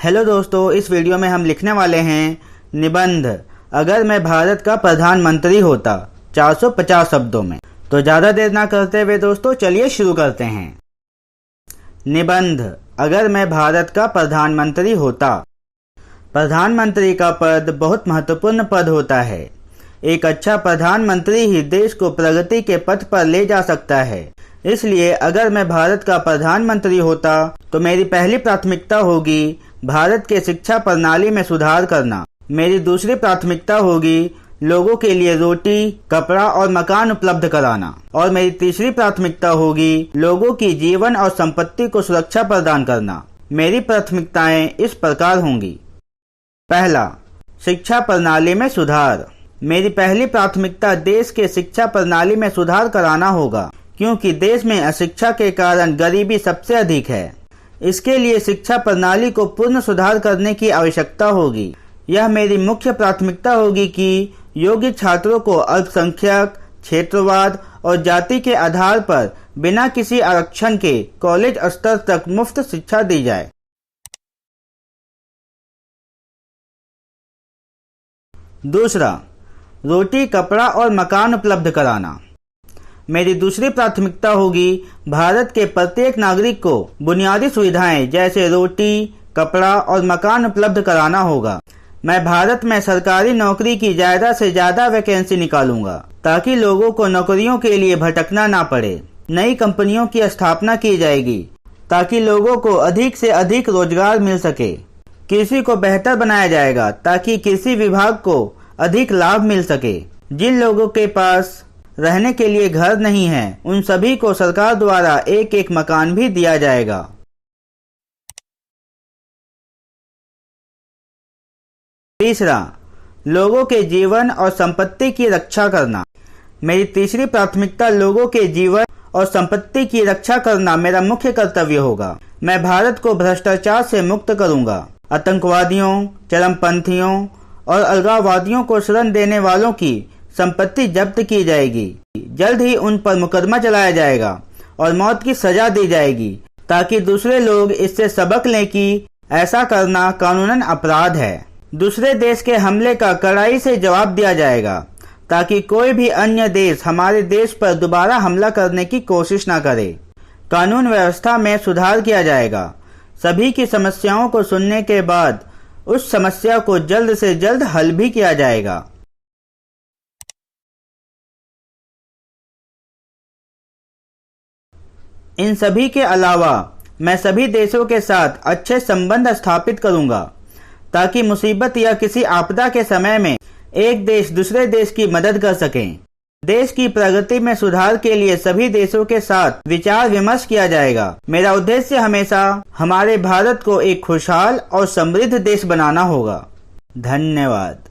Hello दोस्तों, इस video में हम लिखने वाले हैं निबंध अगर मैं भारत का प्रधानमंत्री होता 450 शब्दों में। तो ज़्यादा देर ना करते हुए दोस्तों चलिए शुरू करते हैं। निबंध अगर मैं भारत का प्रधानमंत्री होता। प्रधानमंत्री का पद बहुत महत्वपूर्ण पद होता है। एक अच्छा प्रधानमंत्री ही देश को प्रगति के पथ पर ले जा सकता है। इसलिए अगर मैं भारत का प्रधानमंत्री होता तो मेरी पहली प्राथमिकता होगी भारत के शिक्षा प्रणाली में सुधार करना। मेरी दूसरी प्राथमिकता होगी लोगों के लिए रोटी, कपड़ा और मकान उपलब्ध कराना। और मेरी तीसरी प्राथमिकता होगी लोगों की जीवन और संपत्ति को सुरक्षा प्रदान करना। मेरी प्राथमिकताएं इस प्रकार होंगी। पहला, शिक्षा प्रणाली में सुधार। मेरी पहली प्राथमिकता देश के शिक्षा प्रणाली में सुधार कराना होगा, क्योंकि देश में अशिक्षा के कारण गरीबी सबसे अधिक है। इसके लिए शिक्षा प्रणाली को पूर्ण सुधार करने की आवश्यकता होगी। यह मेरी मुख्य प्राथमिकता होगी कि योग्य छात्रों को अल्पसंख्यक, क्षेत्रवाद और जाति के आधार पर बिना किसी आरक्षण के कॉलेज स्तर तक मुफ्त शिक्षा दी जाए। दूसरा, रोटी, कपड़ा और मकान उपलब्ध कराना। मेरी दूसरी प्राथमिकता होगी भारत के प्रत्येक नागरिक को बुनियादी सुविधाएं जैसे रोटी, कपड़ा और मकान उपलब्ध कराना होगा। मैं भारत में सरकारी नौकरी की ज्यादा से ज्यादा वैकेंसी निकालूंगा ताकि लोगों को नौकरियों के लिए भटकना ना पड़े। नई कंपनियों की स्थापना की जाएगी ताकि लोगों को अधिक से अधिक रोजगार मिल सके। कृषि को बेहतर बनाया जाएगा ताकि कृषि विभाग को अधिक लाभ मिल सके। जिन लोगों के पास रहने के लिए घर नहीं है उन सभी को सरकार द्वारा एक एक मकान भी दिया जाएगा। तीसरा, लोगों के जीवन और संपत्ति की रक्षा करना। मेरी तीसरी प्राथमिकता लोगों के जीवन और संपत्ति की रक्षा करना मेरा मुख्य कर्तव्य होगा। मैं भारत को भ्रष्टाचार से मुक्त करूंगा। आतंकवादियों, चरमपंथियों और अलगाववादियों को शरण देने वालों की संपत्ति जब्त की जाएगी। जल्द ही उन पर मुकदमा चलाया जाएगा और मौत की सजा दी जाएगी ताकि दूसरे लोग इससे सबक लें कि ऐसा करना कानूनन अपराध है। दूसरे देश के हमले का कड़ाई से जवाब दिया जाएगा ताकि कोई भी अन्य देश हमारे देश पर दोबारा हमला करने की कोशिश न करे। कानून व्यवस्था में सुधार किया जाएगा। सभी की समस्याओं को सुनने के बाद उस समस्या को जल्द से जल्द हल भी किया जाएगा। इन सभी के अलावा मैं सभी देशों के साथ अच्छे संबंध स्थापित करूंगा ताकि मुसीबत या किसी आपदा के समय में एक देश दूसरे देश की मदद कर सकें। देश की प्रगति में सुधार के लिए सभी देशों के साथ विचार विमर्श किया जाएगा। मेरा उद्देश्य हमेशा हमारे भारत को एक खुशहाल और समृद्ध देश बनाना होगा। धन्यवाद।